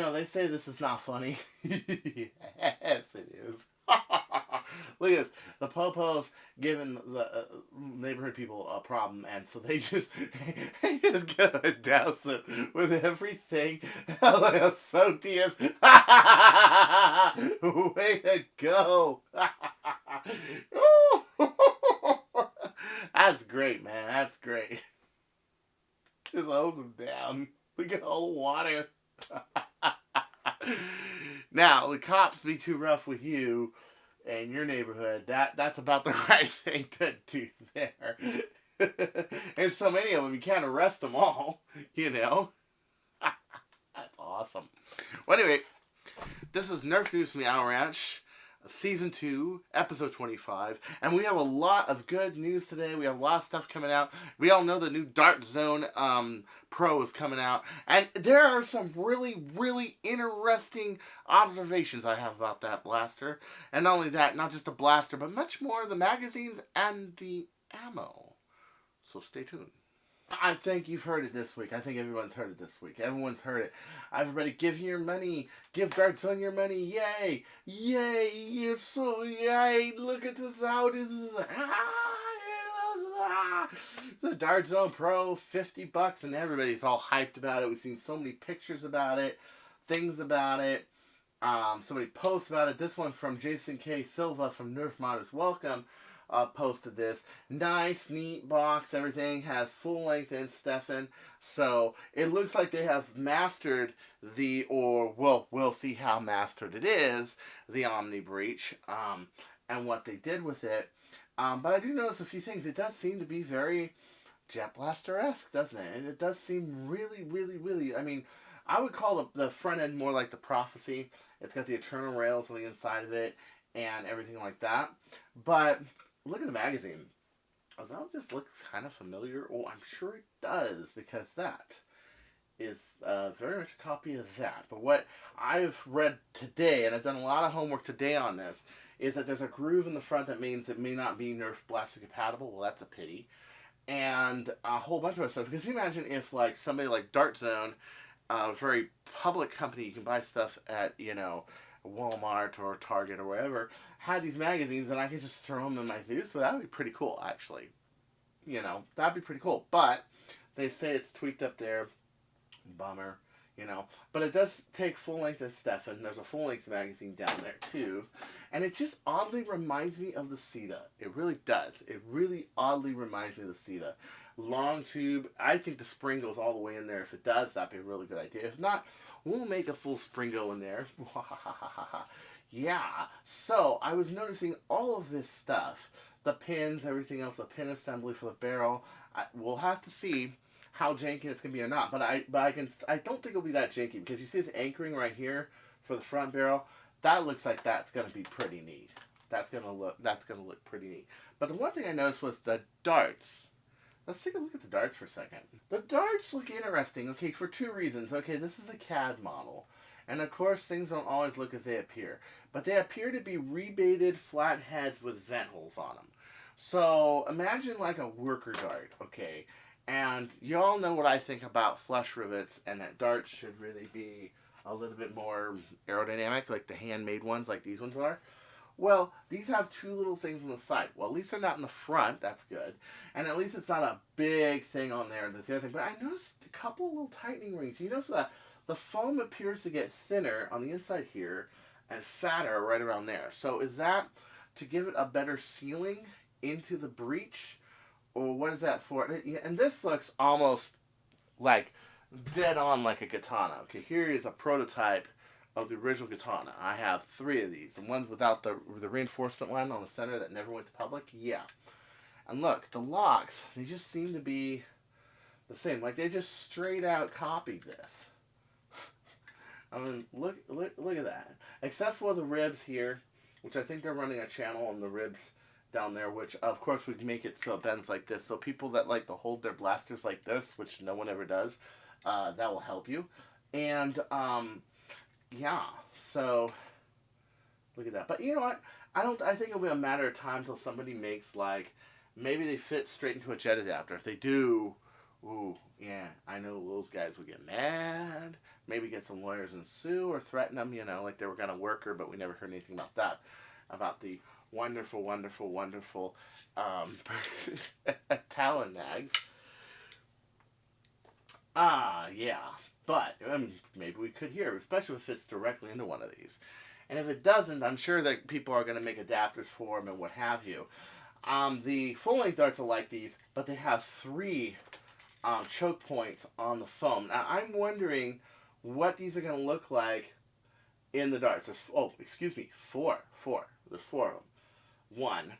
No, they say this is not funny. Yes, it is. Look at this. The Popo's giving the neighborhood people a problem, and so they just gonna douse it with everything. Like so tears. Way to go. That's great, man. That's great. Just hose them down. Look at all the water. Now, the cops be too rough with you in your neighborhood. That's about the right thing to do there. And so many of them, you can't arrest them all, you know. That's awesome. Well, anyway, this is Nerf News from the Owl Ranch, Season 2, Episode 25. And we have a lot of good news today. We have a lot of stuff coming out. We all know the new Dart Zone Pro is coming out. And there are some really, really interesting observations I have about that blaster. And not only that, not just the blaster, but much more the magazines and the ammo. So stay tuned. I think you've heard it this week. I think everyone's heard it this week. Everyone's heard it. Everybody, give your money. Give Dart Zone your money. Yay! Yay! You're so yay! Look at this out. This is the Dart Zone Pro, $50, and everybody's all hyped about it. We've seen so many pictures about it, things about it, so many posts about it. This one from Jason K. Silva from Nerf Modders Welcome. Posted this. Nice, neat box. Everything has full length in Stefan. So it looks like they have mastered we'll see how mastered it is, the Omni Breach, and what they did with it. But I do notice a few things. It does seem to be very Jet Blaster-esque, doesn't it? And it does seem really, really, really, I mean, I would call the front end more like the Prophecy. It's got the Eternal Rails on the inside of it and everything like that. But look at the magazine. Does that just looks kind of familiar? Oh, I'm sure it does, because that is very much a copy of that. But what I've read today, and I've done a lot of homework today on this, is that there's a groove in the front that means it may not be Nerf Blaster compatible. Well, that's a pity. And a whole bunch of other stuff. Because you imagine if like somebody like Dart Zone, a very public company, you can buy stuff at, you know, Walmart or Target or wherever, had these magazines, and I could just throw them in my Zeus. So that would be pretty cool, actually. You know, that'd be pretty cool. But they say it's tweaked up there. Bummer, you know. But it does take full length of Stefan. There's a full length magazine down there too, and it just oddly reminds me of the Sita. It really does. It really oddly reminds me of the Sita. Long tube. I think the spring goes all the way in there. If it does, that'd be a really good idea. If not, we'll make a full spring go in there. Yeah. So I was noticing all of this stuff, the pins, everything else, the pin assembly for the barrel. We'll have to see how janky it's gonna be or not. But I don't think it'll be that janky, because you see this anchoring right here for the front barrel. That looks like that's gonna be pretty neat. That's gonna look pretty neat. But the one thing I noticed was the darts. Let's take a look at the darts for a second. The darts look interesting, okay, for two reasons. Okay, this is a CAD model. And of course, things don't always look as they appear. But they appear to be rebaited flat heads with vent holes on them. So imagine like a worker dart, okay? And you all know what I think about flush rivets, and that darts should really be a little bit more aerodynamic, like the handmade ones, like these ones are. Well, these have two little things on the side. Well, at least they're not in the front. That's good. And at least it's not a big thing on there. That's the other thing. But I noticed a couple of little tightening rings. You notice that the foam appears to get thinner on the inside here and fatter right around there. So is that to give it a better sealing into the breach? Or what is that for? And this looks almost like dead on like a katana. Okay, here is a prototype of the original katana. I have 3 of these. The ones without the reinforcement line on the center that never went to public. Yeah. And look, the locks, they just seem to be the same. Like they just straight out copied this. I mean, look at that. Except for the ribs here, which I think they're running a channel on the ribs down there, which of course would make it so it bends like this. So people that like to hold their blasters like this, which no one ever does, that will help you. And yeah, so look at that. But you know what? I think it'll be a matter of time till somebody makes, like, maybe they fit straight into a jet adapter. If they do, ooh, yeah, I know those guys will get mad. maybe get some lawyers and sue or threaten them, you know, like they were going to work her, but we never heard anything about that. About the wonderful, wonderful, wonderful Talon mags. Yeah. But maybe we could hear, especially if it fits directly into one of these. And if it doesn't, I'm sure that people are going to make adapters for them and what have you. The full-length darts are like these, but they have 3 choke points on the foam. Now, I'm wondering what these are going to look like in the darts. There's, 4. There's 4 of them. 1.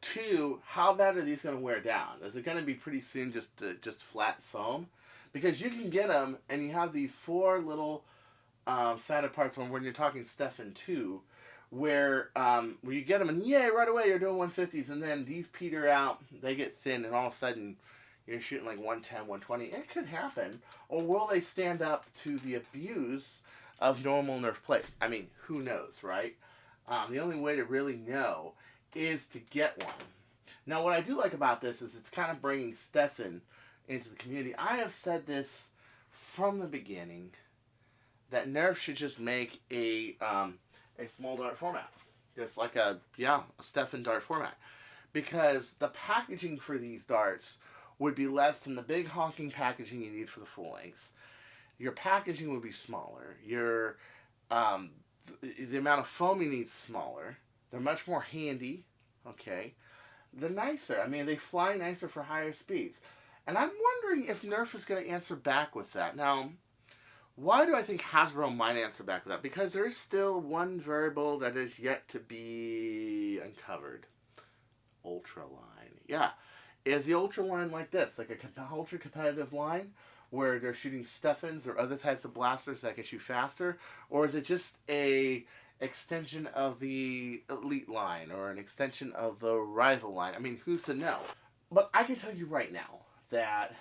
2, how bad are these going to wear down? Is it going to be pretty soon just flat foam? Because you can get them, and you have these 4 little fatted parts when you're talking Stefan 2, where you get them, and yay, right away you're doing 150s, and then these peter out, they get thin, and all of a sudden you're shooting like 110, 120. It could happen. Or will they stand up to the abuse of normal Nerf plates? I mean, who knows, right? The only way to really know is to get one. Now, what I do like about this is it's kind of bringing Stefan into the community. I have said this from the beginning, that Nerf should just make a small dart format. Just like a Stefan dart format. Because the packaging for these darts would be less than the big honking packaging you need for the full lengths. Your packaging would be smaller. Your the amount of foam you need is smaller. They're much more handy. Okay. They're nicer. I mean, they fly nicer for higher speeds. And I'm wondering if Nerf is going to answer back with that. Now, why do I think Hasbro might answer back with that? Because there's still one variable that is yet to be uncovered. Ultraline. Yeah. Is the Ultraline like this? Like a ultra competitive line where they're shooting Stefans or other types of blasters that can shoot faster? Or is it just a extension of the Elite line or an extension of the Rival line? I mean, who's to know? But I can tell you right now that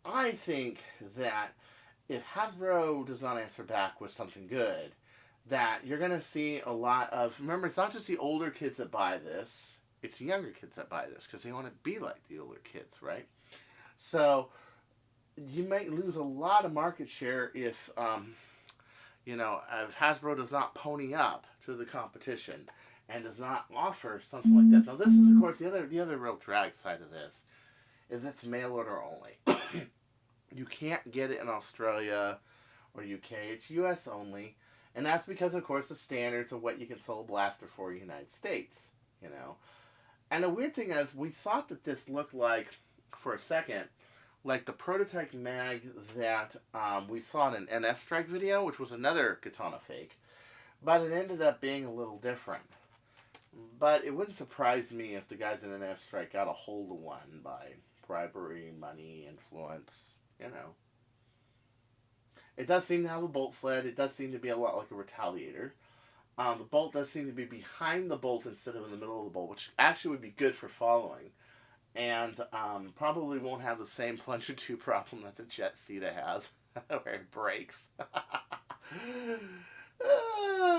I think that if Hasbro does not answer back with something good, that you're going to see a lot of... Remember, it's not just the older kids that buy this. It's the younger kids that buy this because they want to be like the older kids, right? So you might lose a lot of market share if, if Hasbro does not pony up to the competition and does not offer something like this. Now, this is, of course, the other real drag side of this is it's mail order only. You can't get it in Australia or UK. It's US only. And that's because, of course, the standards of what you can sell a blaster for in the United States, you know. And the weird thing is, we thought that this looked like, for a second, like the prototype mag that we saw in an NF Strike video, which was another Katana fake. But it ended up being a little different. But it wouldn't surprise me if the guys in NF Strike got a hold of one by bribery, money, influence, you know. It does seem to have a bolt sled. It does seem to be a lot like a Retaliator. The bolt does seem to be behind the bolt instead of in the middle of the bolt, which actually would be good for following. And probably won't have the same plunger tube problem that the Jet Ceta has, where it breaks.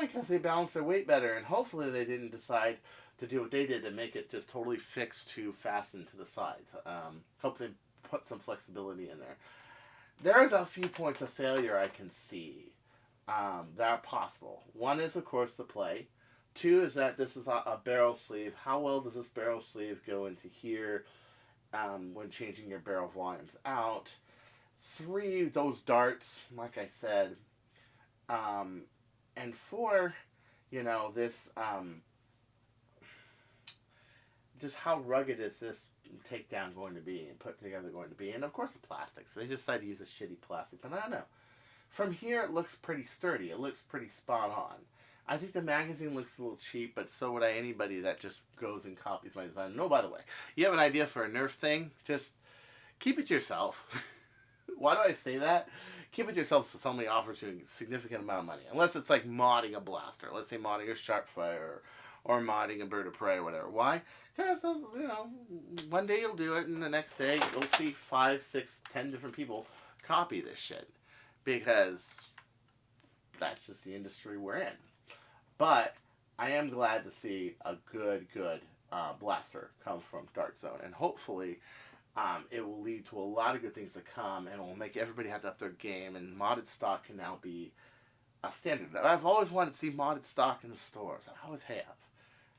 Because they balance their weight better, and hopefully they didn't decide to do what they did to make it just totally fixed to fasten to the sides. Hope they put some flexibility in there. There's a few points of failure I can see that are possible. One is, of course, the play. 2 is that this is a barrel sleeve. How well does this barrel sleeve go into here when changing your barrel volumes out? 3, those darts, like I said. And 4, this, just how rugged is this takedown going to be and put together going to be? And of course the plastics. They just decided to use a shitty plastic, but I don't know. From here it looks pretty sturdy. It looks pretty spot on. I think the magazine looks a little cheap, but so would anybody that just goes and copies my design. No, by the way, you have an idea for a Nerf thing, just keep it to yourself. Why do I say that? Keep it to yourself so somebody offers you a significant amount of money. Unless it's like modding a blaster. Let's say modding a Sharpfire or modding a Bird of Prey or whatever. Why? Because, one day you'll do it and the next day you'll see 5, 6, 10 different people copy this shit. Because that's just the industry we're in. But I am glad to see a good blaster come from Dark Zone. And hopefully it will lead to a lot of good things to come, and it will make everybody have to up their game, and modded stock can now be a standard. I've always wanted to see modded stock in the stores. I always have.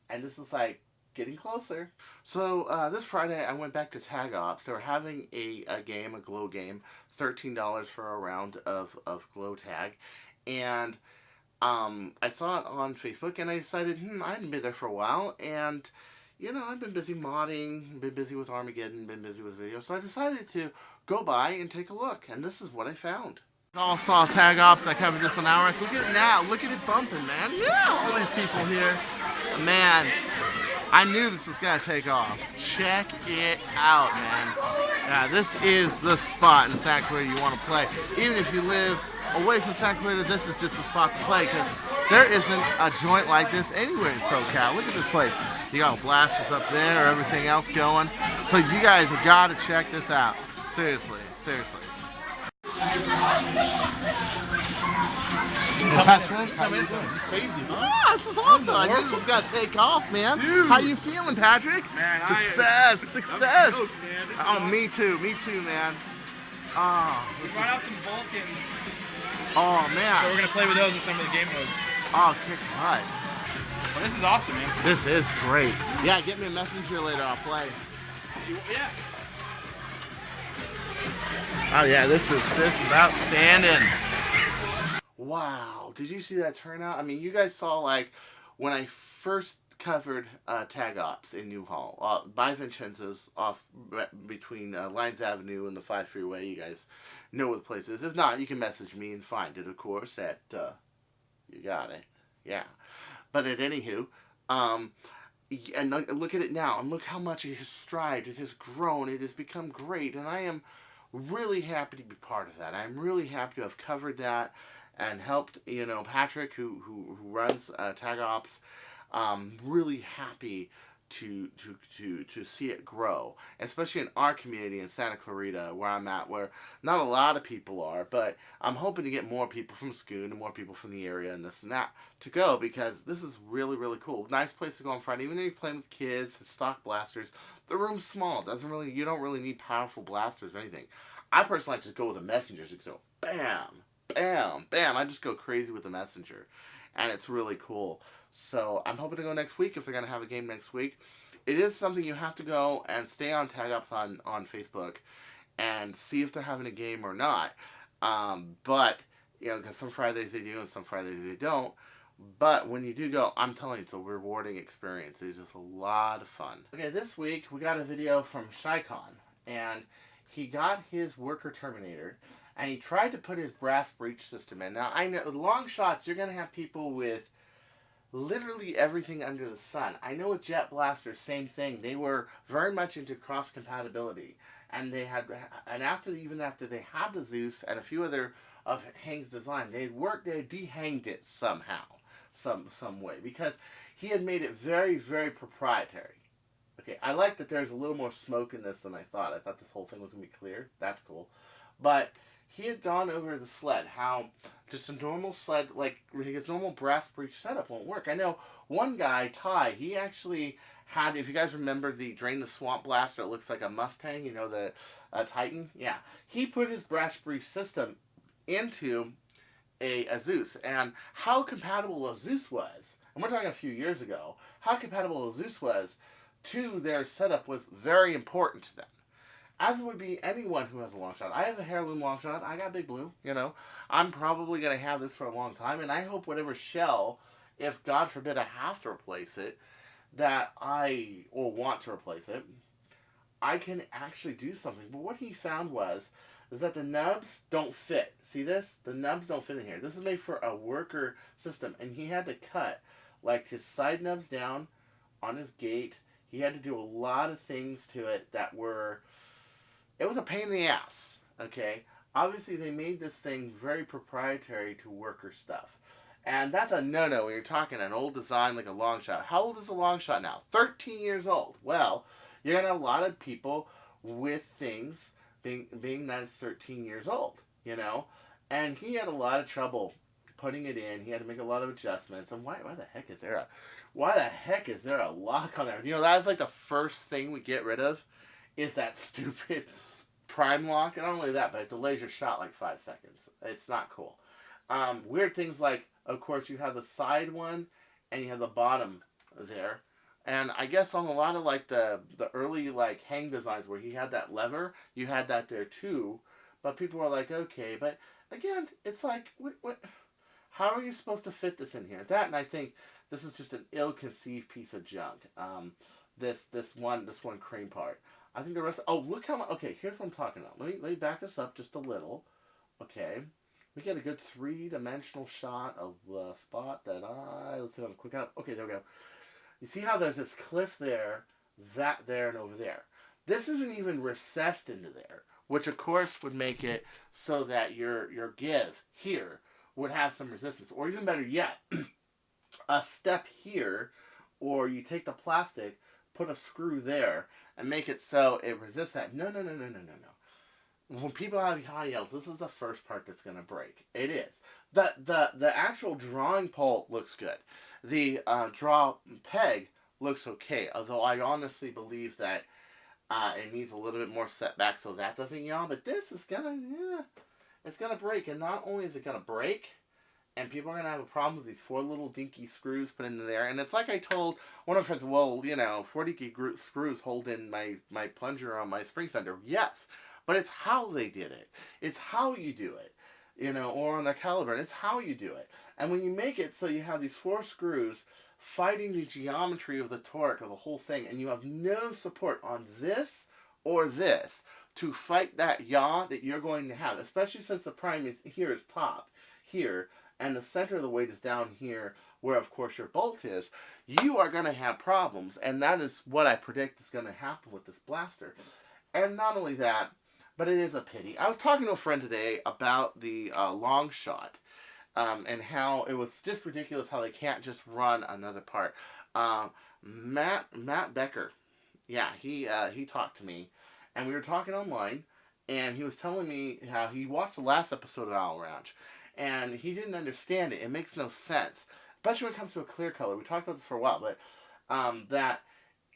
And this is like getting closer. So this Friday I went back to Tag Ops. They were having a game, a glow game, $13 for a round of glow tag. And I saw it on Facebook, and I decided, I hadn't been there for a while, and you know, I've been busy modding, been busy with Armageddon, been busy with videos, so I decided to go by and take a look, and this is what I found. All saw Tag Ops. I covered this on Hour. Look at it now. Look at it bumping, man. Yeah, all these people here. Man, I knew this was going to take off. Check it out, man. Yeah, this is the spot in Santa Clarita you want to play. Even if you live away from Santa Clarita, this is just the spot to play, because there isn't a joint like this anywhere in SoCal. Look at this place. You got blasters up there, everything else going. So you guys have got to check this out. Seriously, seriously. Patrick, how you doing? Crazy, huh? This is awesome. I knew this was gonna take off, man. Dude. How you feeling, Patrick? Man, success. I'm stoked, man. Oh, me too, man. Oh, we brought out some Vulcans. Oh man. So we're gonna play with those in some of the game modes. Oh, kick butt. Well, this is awesome, man. This is great. Yeah, get me a messenger later. I'll play. Yeah. Oh yeah, this is outstanding. Wow, did you see that turnout? I mean, you guys saw, like, when I first covered Tag Ops in Newhall, by Vincenzo's, off between Lyons Avenue and the 5 freeway. You guys know where the place is. If not, you can message me and find it, of course, at, you got it, yeah. But at anywho, and look at it now, and look how much it has strived, it has grown, it has become great, and I am really happy to be part of that. I'm really happy to have covered that and helped, you know, Patrick, who runs Tag Ops, really happy to see it grow, especially in our community in Santa Clarita, where I'm at, where not a lot of people are, but I'm hoping to get more people from SCUN and more people from the area and this and that to go, because this is really, really cool. Nice place to go on Friday, even though you're playing with kids, stock blasters. The room's small. You don't really need powerful blasters or anything. I personally like to go with a messenger, just go bam, bam, bam. I just go crazy with the messenger, and it's really cool. So I'm hoping to go next week if they're going to have a game next week. It is something you have to go and stay on Tag Ops on Facebook and see if they're having a game or not. But, you know, because some Fridays they do and some Fridays they don't. But when you do go, I'm telling you, it's a rewarding experience. It's just a lot of fun. Okay, this week we got a video from SCUN, and he got his worker Terminator, and he tried to put his brass breech system in. Now, I know, long shots, you're going to have people with literally everything under the sun. I know with Jet Blaster, same thing. They were very much into cross compatibility, and they had, and even after they had the Zeus and a few other of Hang's design, they dehanged it somehow, some way, because he had made it very, very proprietary. Okay, I like that there's a little more smoke in this than I thought. I thought this whole thing was gonna be clear. That's cool, but he had gone over the sled, how just a normal sled, like his normal brass breech setup won't work. I know one guy, Ty, he actually had, if you guys remember the Drain the Swamp blaster, it looks like a Mustang, you know, the Titan? Yeah. He put his brass breech system into a Zeus, and how compatible a Zeus was, and we're talking a few years ago, how compatible a Zeus was to their setup was very important to them. As would be anyone who has a long shot. I have a heirloom long shot. I got Big Blue, you know. I'm probably going to have this for a long time. And I hope whatever shell, if God forbid I have to replace it, or want to replace it, I can actually do something. But what he found is that the nubs don't fit. See this? The nubs don't fit in here. This is made for a worker system. And he had to cut, like, his side nubs down on his gate. He had to do a lot of things to it that were... It was a pain in the ass, okay? Obviously, they made this thing very proprietary to worker stuff. And that's a no-no when you're talking an old design like a long shot. How old is a long shot now? 13 years old. Well, you're going to have a lot of people with things being that it's 13 years old, you know? And he had a lot of trouble putting it in. He had to make a lot of adjustments. And why the heck is there a lock on there? You know, that's like the first thing we get rid of is that stupid prime lock. And not only that, but it delays your shot like 5 seconds. It's not cool. Weird things like, of course, you have the side one and you have the bottom there. And I guess on a lot of like the early like hang designs where he had that lever, you had that there too. But people were like, okay, but again, it's like, what? How are you supposed to fit this in here? That, and I think this is just an ill-conceived piece of junk. This one crane part. I think the rest. Oh, look how much. Okay, here's what I'm talking about. Let me back this up just a little. Okay, we get a good 3-dimensional shot of the spot that let's see if I'm quick out. Okay, there we go. You see how there's this cliff there, that there, and over there. This isn't even recessed into there, which of course would make it so that your give here would have some resistance, or even better yet, a step here, or you take the plastic, put a screw there, and make it so it resists that. No. When people have high yields, this is the first part that's going to break. It is. The actual drawing pole looks good. The draw peg looks okay, although I honestly believe that it needs a little bit more setback so that doesn't yaw, but this is going to, it's going to break. And not only is it going to break, and people are going to have a problem with these 4 little dinky screws put into there. And it's like I told one of my friends, well, 4 dinky screws hold in my plunger on my spring fender. Yes, but it's how they did it. It's how you do it, or on the caliber. It's how you do it. And when you make it so you have these 4 screws fighting the geometry of the torque of the whole thing, and you have no support on this or this to fight that yaw that you're going to have, especially since the prime is here is top here, and the center of the weight is down here, where of course your bolt is, you are going to have problems, and that is what I predict is going to happen with this blaster. And not only that, but it is a pity. I was talking to a friend today about the long shot, and how it was just ridiculous how they can't just run another part. Matt Becker, yeah, he talked to me, and we were talking online, and he was telling me how he watched the last episode of Owl Ranch, and he didn't understand it. It makes no sense, especially when it comes to a clear color. We talked about this for a while, but that,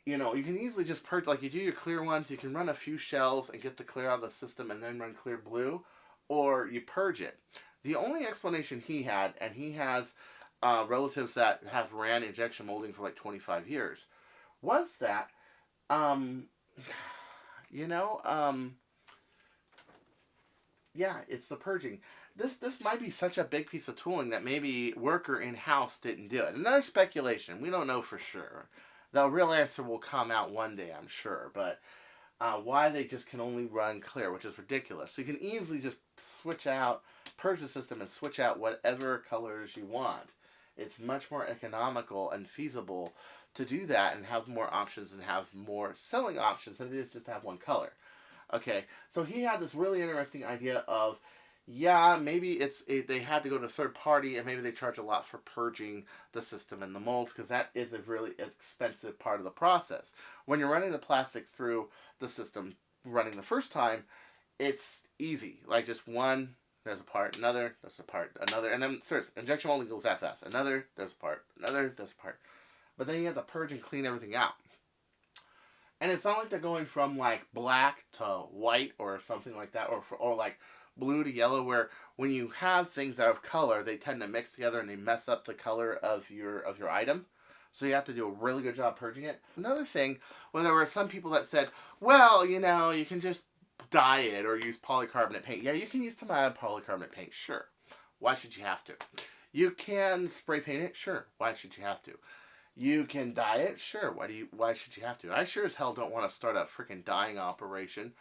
you can easily just purge, like you do your clear ones, you can run a few shells and get the clear out of the system and then run clear blue, or you purge it. The only explanation he had, and he has relatives that have ran injection molding for like 25 years, was that, yeah, it's the purging. This might be such a big piece of tooling that maybe worker in-house didn't do it. Another speculation. We don't know for sure. The real answer will come out one day, I'm sure. But why they just can only run clear, which is ridiculous. So you can easily just switch out, purge the system, and switch out whatever colors you want. It's much more economical and feasible to do that and have more options and have more selling options than it is just to have one color. Okay, so he had this really interesting idea of, yeah, maybe they had to go to third party, and maybe they charge a lot for purging the system and the molds, because that is a really expensive part of the process. When you're running the plastic through the system, running the first time, it's easy. Like just one, there's a part, another, there's a part, another, and then seriously, injection molding goes that fast. Another, there's a part, another, there's a part. But then you have to purge and clean everything out. And it's not like they're going from like black to white or something like that, or like blue to yellow, where when you have things out of color, they tend to mix together and they mess up the color of your item. So you have to do a really good job purging it. Another thing, when there were some people that said, well, you can just dye it or use polycarbonate paint. Yeah, you can use tomato polycarbonate paint, sure. Why should you have to? You can spray paint it, sure. Why should you have to? You can dye it, sure. Why should you have to? I sure as hell don't want to start a freaking dyeing operation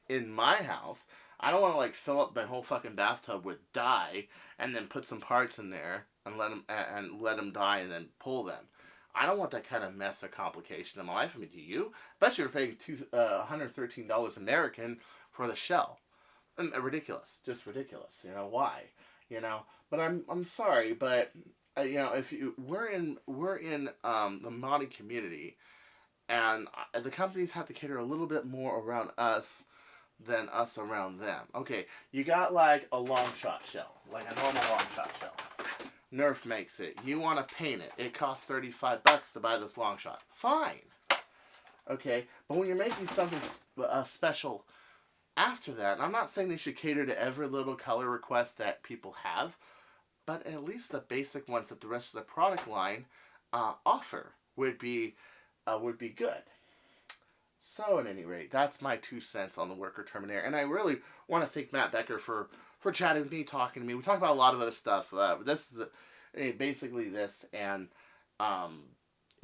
in my house. I don't want to like fill up my whole fucking bathtub with dye and then put some parts in there and let them dye and then pull them. I don't want that kind of mess or complication in my life. I mean, do you? Especially if you're paying $113 American for the shell. Ridiculous, just ridiculous. Why? But I'm sorry, but if we're in the modding community, and the companies have to cater a little bit more around us than us around them. Okay, you got like a long shot shell, like a normal long shot shell. Nerf makes it. You want to paint it. It costs $35 to buy this long shot. Fine. Okay, but when you're making something special after that. And I'm not saying they should cater to every little color request that people have, but at least the basic ones that the rest of the product line offer would be good. So at any rate, that's my 2 cents on the Worker Terminator. And I really want to thank Matt Becker for chatting with me, talking to me. We talked about a lot of other stuff. This is basically this and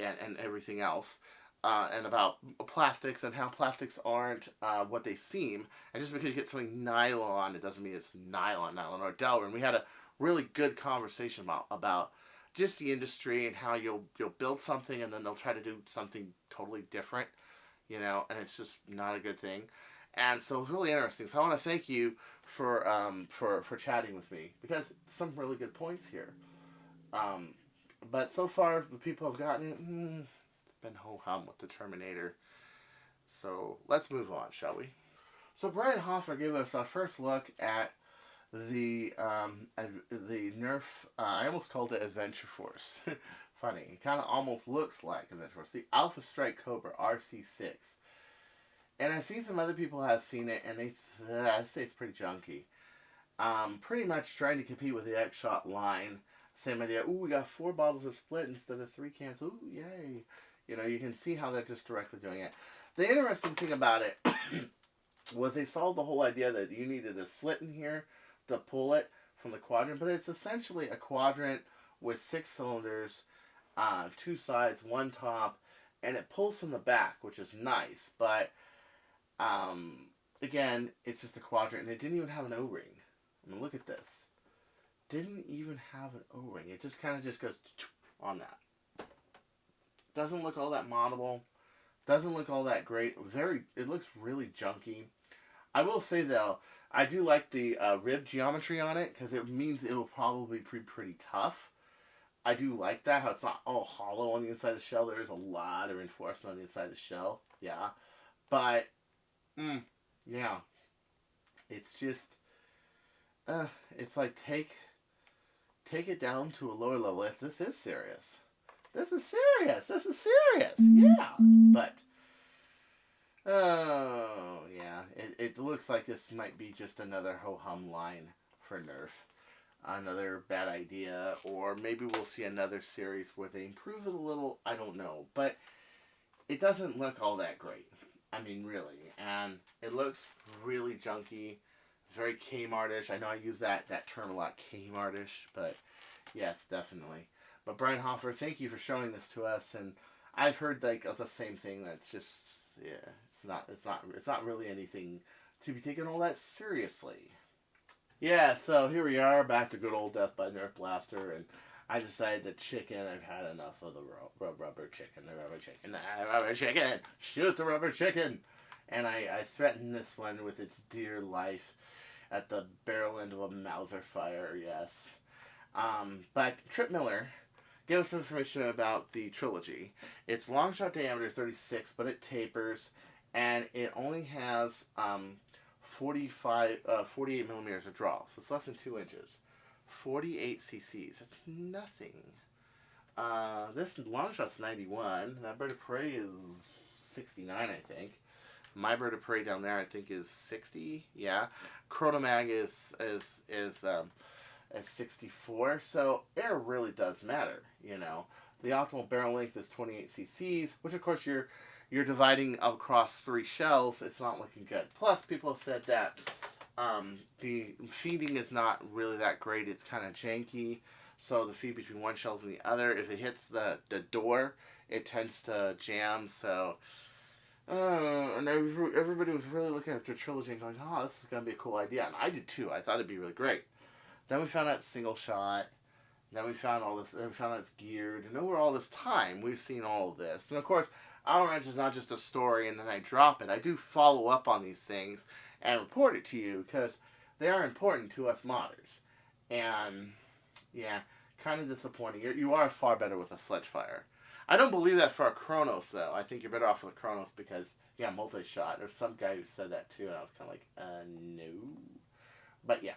everything else. And about plastics and how plastics aren't what they seem. And just because you get something nylon, it doesn't mean it's nylon or Delrin. We had a really good conversation about just the industry and how you'll build something and then they'll try to do something totally different, you know, and it's just not a good thing. And so it's really interesting. So I want to thank you for chatting with me, because some really good points here. But so far the people have gotten it. It's been ho-hum with the Terminator. So let's move on, shall we? So Brian Hoffer gave us our first look at the Nerf. I almost called it Adventure Force. Funny, it kind of almost looks like Adventure Force. The Alpha Strike Cobra RC6. And I've seen some other people have seen it, and I say it's pretty junky. Pretty much trying to compete with the X-Shot line. Same idea. Ooh, we got 4 bottles of split instead of 3 cans. Ooh, yay. You know, you can see how they're just directly doing it. The interesting thing about it was they solved the whole idea that you needed a slit in here to pull it from the quadrant. But it's essentially a quadrant with 6 cylinders, 2 sides, 1 top, and it pulls from the back, which is nice. But again, it's just a quadrant, and it didn't even have an O-ring. I mean, look at this. Didn't even have an O-ring. It just kind of just goes on that. Doesn't look all that moddable. Doesn't look all that great. It looks really junky. I will say though, I do like the rib geometry on it, because it means it will probably be pretty tough. I do like that, how it's not all hollow on the inside of the shell. There is a lot of reinforcement on the inside of the shell. Yeah. But, yeah. It's just, it's like take it down to a lower level. If this is serious. This is serious. This is serious. Yeah. But, oh, yeah. It looks like this might be just another ho-hum line for Nerf. Another bad idea. Or maybe we'll see another series where they improve it a little. I don't know. But it doesn't look all that great. I mean, really. And it looks really junky. Very Kmartish. I know I use that term a lot, Kmartish. But, yes, definitely. But Brian Hoffer, thank you for showing this to us, and I've heard like the same thing. That's just, yeah, it's not really anything to be taken all that seriously. Yeah, so here we are, back to good old Death by Nerf Blaster, and I decided that chicken. I've had enough of the rubber chicken. The rubber chicken. Shoot the rubber chicken, and I threatened this one with its dear life at the barrel end of a Mauser fire. Yes, but Trip Miller give us some information about the Trilogy. It's long shot diameter 36, but it tapers, and it only has 48 millimeters of draw, so it's less than 2 inches. 48 cc's. That's nothing. This long shot's 91. That Bird of Prey is 69, I think. My Bird of Prey down there, I think, is 60. Yeah. Chrono Mag is 64, so air really does matter, you know. The optimal barrel length is 28 cc's, which of course you're dividing across 3 shells. It's not looking good. Plus, people have said that the feeding is not really that great. It's kind of janky, so the feed between one shell and the other, if it hits the door, it tends to jam. So, and everybody was really looking at the Trilogy and going, oh, this is going to be a cool idea. And I did too. I thought it'd be really great. Then we found out single shot. Then we found all this. Then we found out it's geared. And over all this time, we've seen all of this. And of course, Our Ranch is not just a story and then I drop it. I do follow up on these things and report it to you because they are important to us modders. And yeah, kind of disappointing. You are far better with a Sledgefire. I don't believe that for a Chronos though. I think you're better off with a Chronos because yeah, multi-shot. There's some guy who said that too, and I was kind of like, no. But yeah.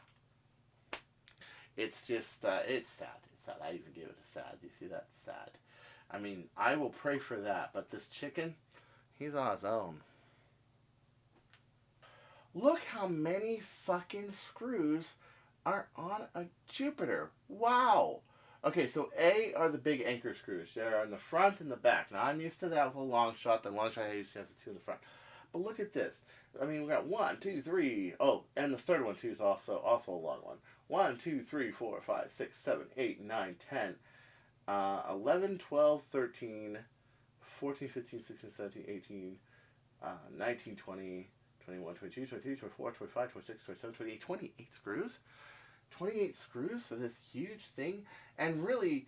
It's just, it's sad. It's sad. I even gave it a sad. You see that? Sad. I mean, I will pray for that. But this chicken, he's on his own. Look how many fucking screws are on a Jupiter. Wow. Okay, so A are the big anchor screws. They're on the front and the back. Now, I'm used to that with a long shot. The long shot usually has the two in the front. But look at this. I mean, we got 1, 2, 3. Oh, and the third one, too, is also a long one. 1, 2, 3, 4, 5, 6, 7, 8, 9, 10, 11, 12, 13, 14, 15, 16, 17, 18, 19, 20, 21, 22, 23, 24, 25, 26, 27, 28, 28 screws. 28 screws for this huge thing. And really,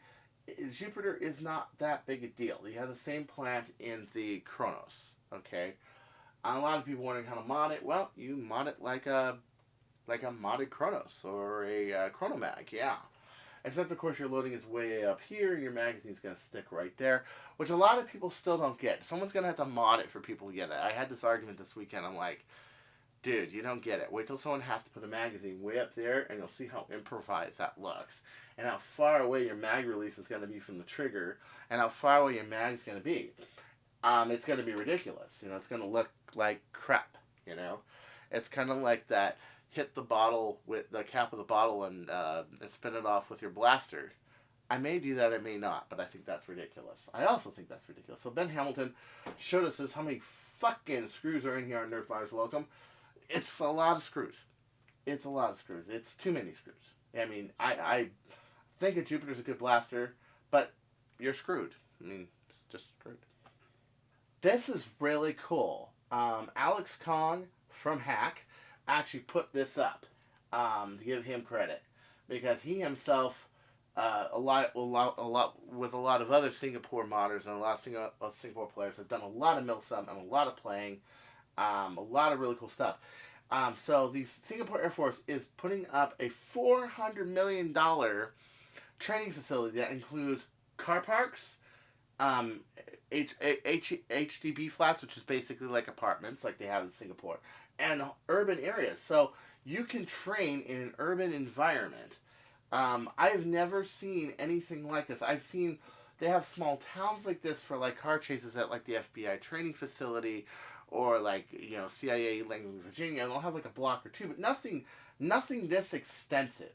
Jupiter is not that big a deal. You have the same plant in the Chronos, okay? A lot of people wondering how to mod it. Well, you mod it like a modded Chronos or a Chrono mag, yeah. Except, of course, your loading is way up here. Your magazine's going to stick right there, which a lot of people still don't get. Someone's going to have to mod it for people to get it. I had this argument this weekend. I'm like, dude, you don't get it. Wait till someone has to put a magazine way up there, and you'll see how improvised that looks. And how far away your mag release is going to be from the trigger, and how far away your mag's going to be. It's going to be ridiculous. You know, it's going to look like crap, you know. It's kind of like that hit the bottle with the cap of the bottle and spin it off with your blaster. I may do that, I may not, but I think that's ridiculous. I also think that's ridiculous. So Ben Hamilton showed us how many fucking screws are in here on Nerf Buyers Welcome. It's a lot of screws. It's a lot of screws. It's too many screws. I mean, I think a Jupiter's a good blaster, but you're screwed. I mean, it's just screwed. This is really cool. Alex Kong from Hack actually put this up to give him credit, because he himself, a lot with a lot of other Singapore modders and a lot of Singapore players, have done a lot of mil-sum and a lot of playing, a lot of really cool stuff. So the Singapore Air Force is putting up a $400 million training facility that includes car parks, HDB flats, which is basically like apartments like they have in Singapore, and urban areas. So you can train in an urban environment. I've never seen anything like this. I've seen they have small towns like this for like car chases at like the FBI training facility, or like, you know, CIA Langley, Virginia. And they'll have like a block or two, but nothing this extensive.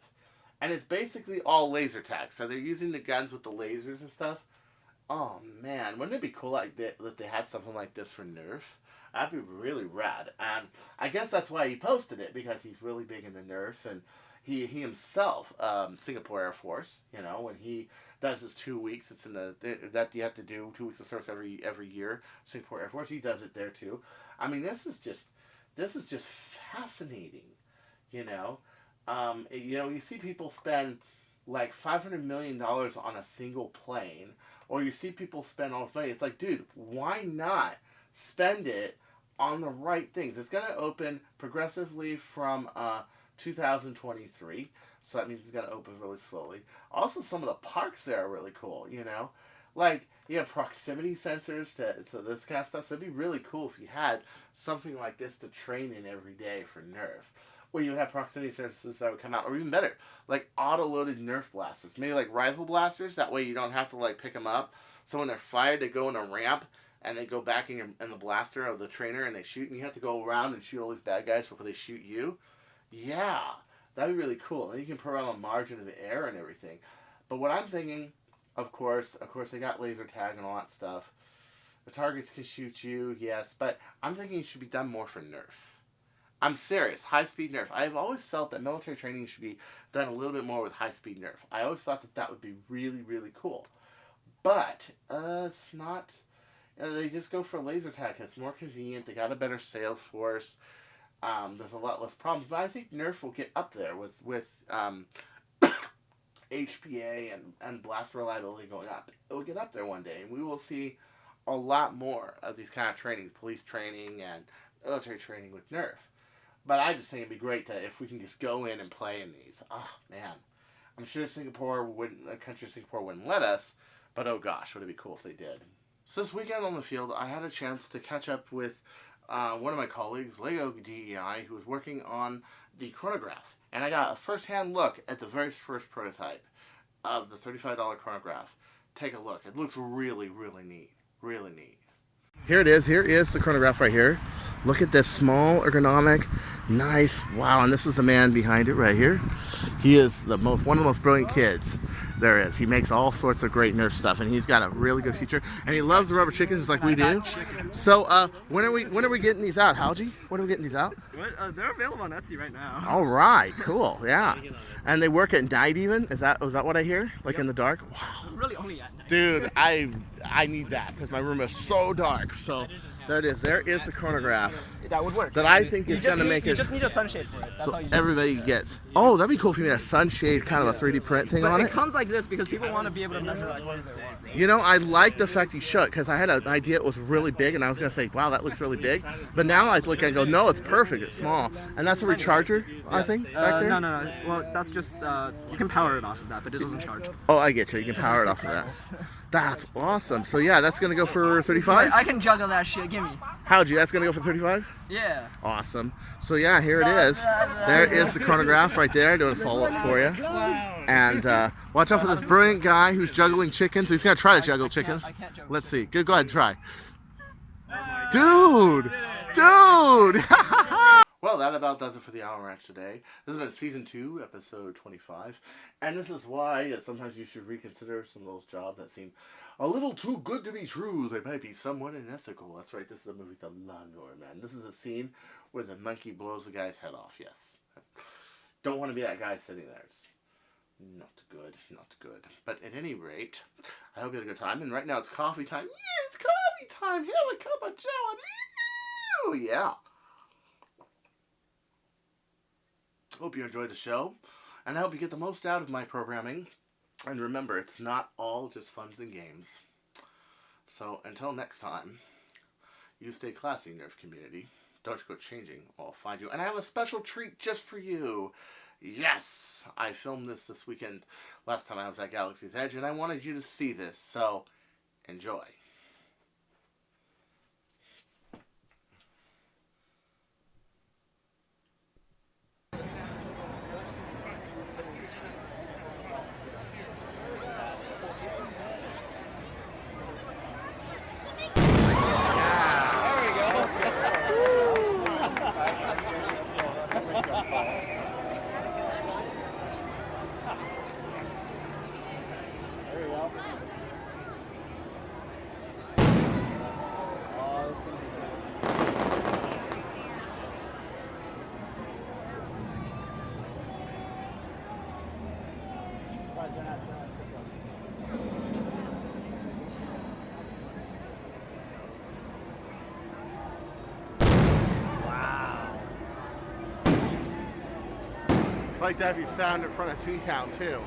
And it's basically all laser tag. So they're using the guns with the lasers and stuff. Oh man, wouldn't it be cool like that if they had something like this for Nerf? That'd be really rad. And I guess that's why he posted it, because he's really big into Nerf, and he himself, Singapore Air Force, you know, when he does his 2 weeks, it's in that you have to do 2 weeks of service every year. Singapore Air Force, he does it there too. I mean, this is just fascinating, you know. You know, you see people spend like $500 million on a single plane, or you see people spend all this money. It's like, dude, why not spend it on the right things? It's going to open progressively from 2023, so that means it's going to open really slowly. Also, some of the parks there are really cool, you know? Like, you have proximity sensors to this kind of stuff, so it'd be really cool if you had something like this to train in every day for Nerf. Or you would have proximity sensors that would come out, or even better, like auto-loaded Nerf blasters. Maybe like rifle blasters, that way you don't have to like pick them up. So when they're fired, they go in a ramp, and they go back in the blaster of the trainer, and they shoot, and you have to go around and shoot all these bad guys before they shoot you. Yeah, that'd be really cool. And you can program a margin of air and everything. But what I'm thinking, of course, they got laser tag and all that stuff. The targets can shoot you, yes, but I'm thinking it should be done more for Nerf. I'm serious, high-speed Nerf. I've always felt that military training should be done a little bit more with high-speed Nerf. I always thought that would be really, really cool. But it's not. You know, they just go for laser tag. It's more convenient. They got a better sales force. There's a lot less problems. But I think Nerf will get up there with HPA and blast reliability going up. It will get up there one day, and we will see a lot more of these kind of training, police training and military training with Nerf. But I just think it'd be great if we can just go in and play in these. Oh, man. I'm sure the country of Singapore wouldn't let us, but oh gosh, would it be cool if they did. So this weekend on the field, I had a chance to catch up with one of my colleagues, LegoDEI, who was working on the Chronograph. And I got a first-hand look at the very first prototype of the $35 Chronograph. Take a look. It looks really, really neat. Really neat. Here it is. Here is the Chronograph right here. Look at this small, ergonomic, nice. Wow, and this is the man behind it right here. He is one of the most brilliant kids there is. He makes all sorts of great Nerf stuff, and he's got a really good future. And he loves the rubber chickens just like we do. So when are we getting these out, Halji? When are we getting these out? They're available on Etsy right now. All right, cool, yeah. And they work at night even? Was that what I hear? Like in the dark? Wow. Really only at night. Dude, I need that because my room is so dark. So there it is. There is the chronograph. That would work. That I think is going to make it. You just need a sunshade for it. That's So all you everybody gets. Oh, that'd be cool if you made a sunshade kind of a 3D print thing on But it. it comes like this because people want to be able to measure like what they want. You know, I like the fact you should because I had an idea it was really big and I was going to say, wow, that looks really big. But now I look and go, no, it's perfect. It's small. And that's a recharger, I think, back there? No. Well, that's just, you can power it off of that, but it doesn't charge. Oh, I get you. You can power it off of that. That's awesome. So yeah, that's going to go for 35? I can juggle that shit. Gimme. How'd you? That's going to go for 35? Yeah. Awesome. So yeah, here it is. There is the chronograph right there, doing a follow-up for you. And watch out for this brilliant guy who's juggling chickens. He's going to try to juggle chickens. Let's see. Go ahead and try. Dude! Well, that about does it for the Allen Ranch today. This has been Season 2, Episode 25. And this is why sometimes you should reconsider some of those jobs that seem a little too good to be true. They might be somewhat unethical. That's right, this is a movie, The Lawnmower Man. This is a scene where the monkey blows the guy's head off, yes. Don't want to be that guy sitting there. It's not good. But at any rate, I hope you had a good time. And right now it's coffee time. Yeah, it's coffee time. Have a cup of joe. And yeah. Hope you enjoyed the show, and I hope you get the most out of my programming. And remember, it's not all just funs and games. So until next time, you stay classy, Nerf community. Don't you go changing, or I'll find you. And I have a special treat just for you. Yes! I filmed this weekend, last time I was at Galaxy's Edge, and I wanted you to see this, so enjoy. It's like that if you sound in front of Toontown too.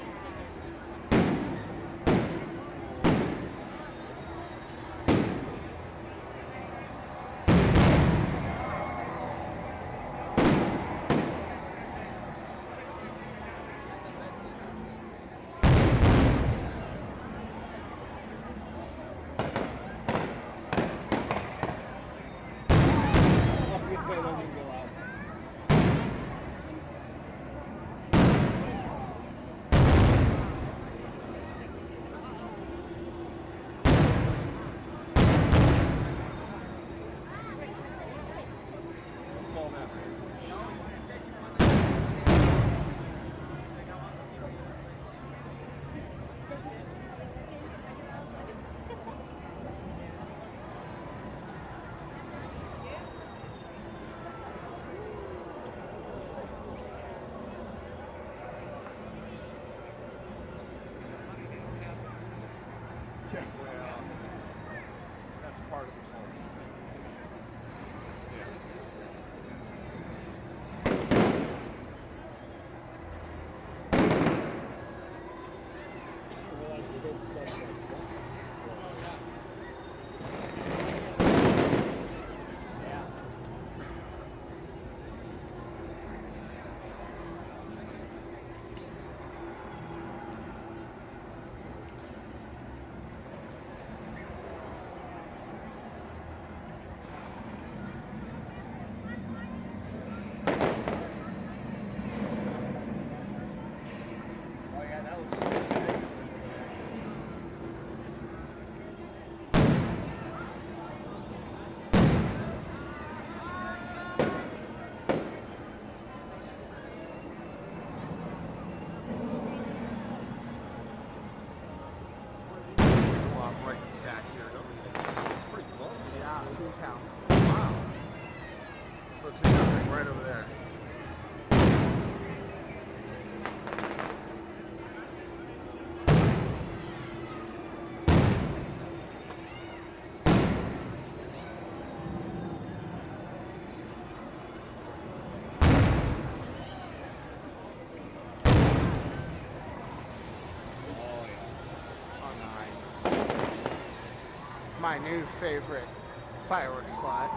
That's part of the fun. right back here, don't we? It's pretty close. Yeah, Toontown. Wow. So Toontown's right over there. My new favorite fireworks spot.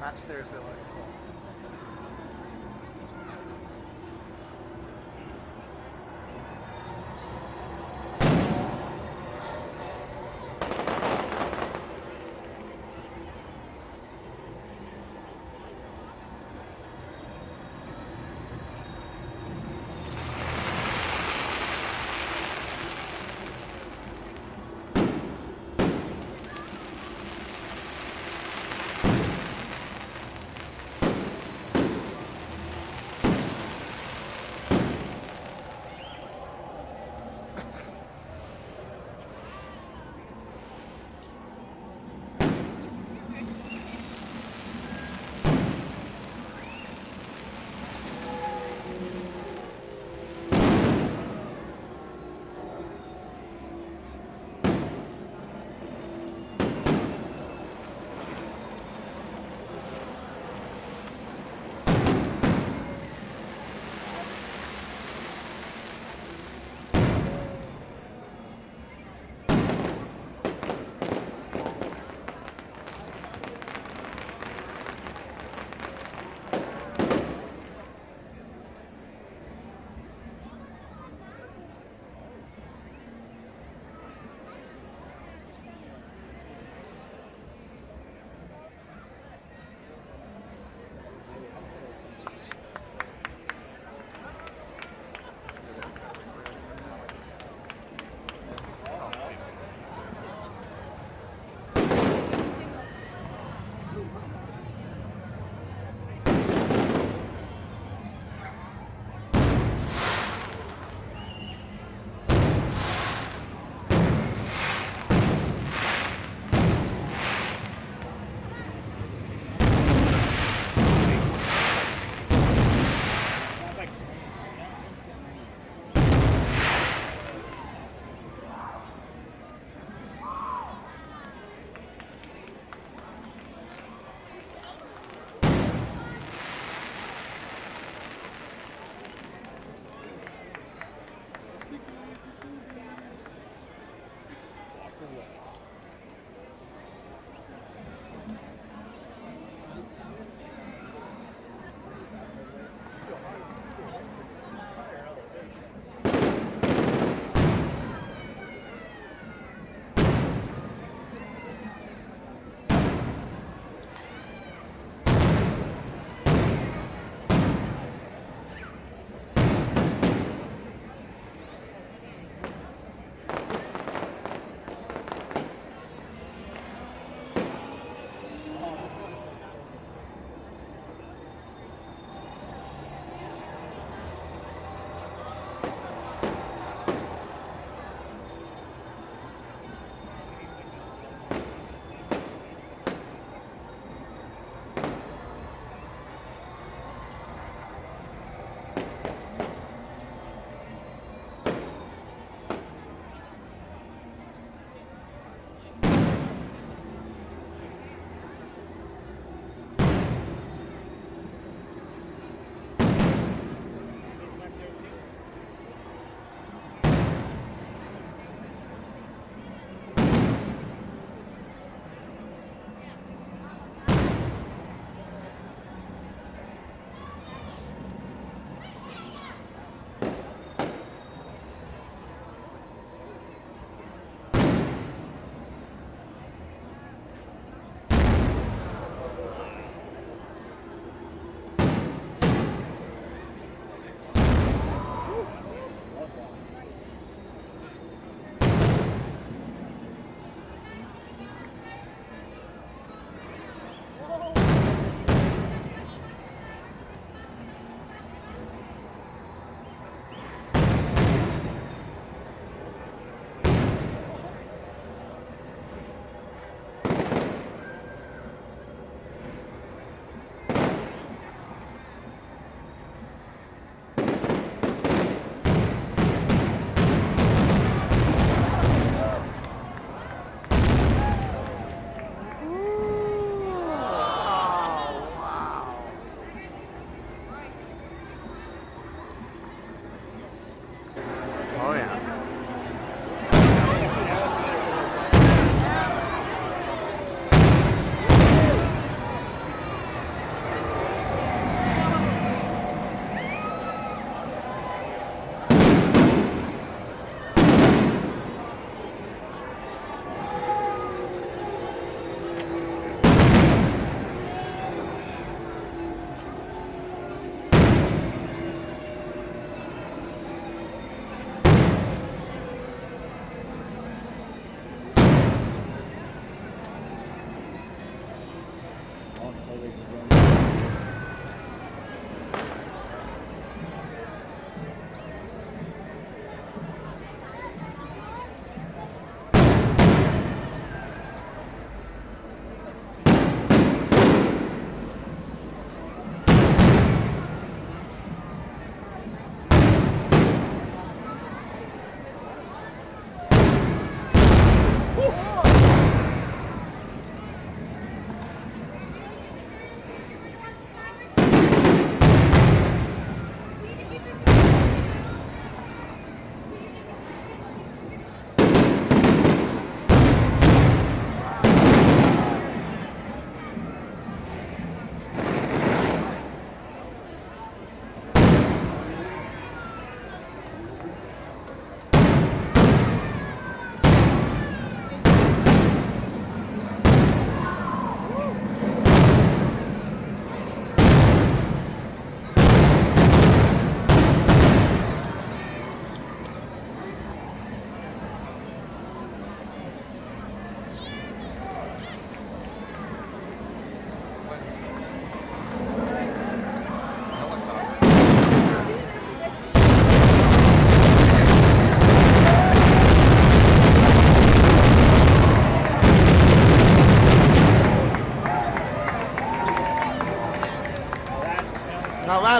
That seriously looks cool.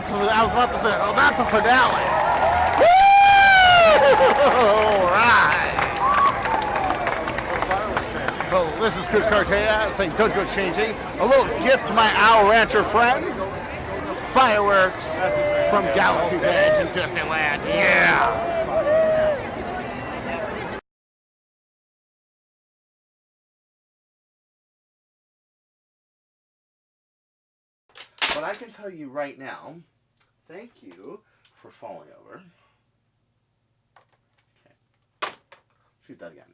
that's I was about to say, oh, that's a finale. All right. So this is Chris Cartaya saying don't go changing. A little gift to my Owl Rancher friends. Fireworks from Galaxy's Edge in Disneyland. Yeah. But I can tell you right now, thank you for falling over. Okay. Shoot that again.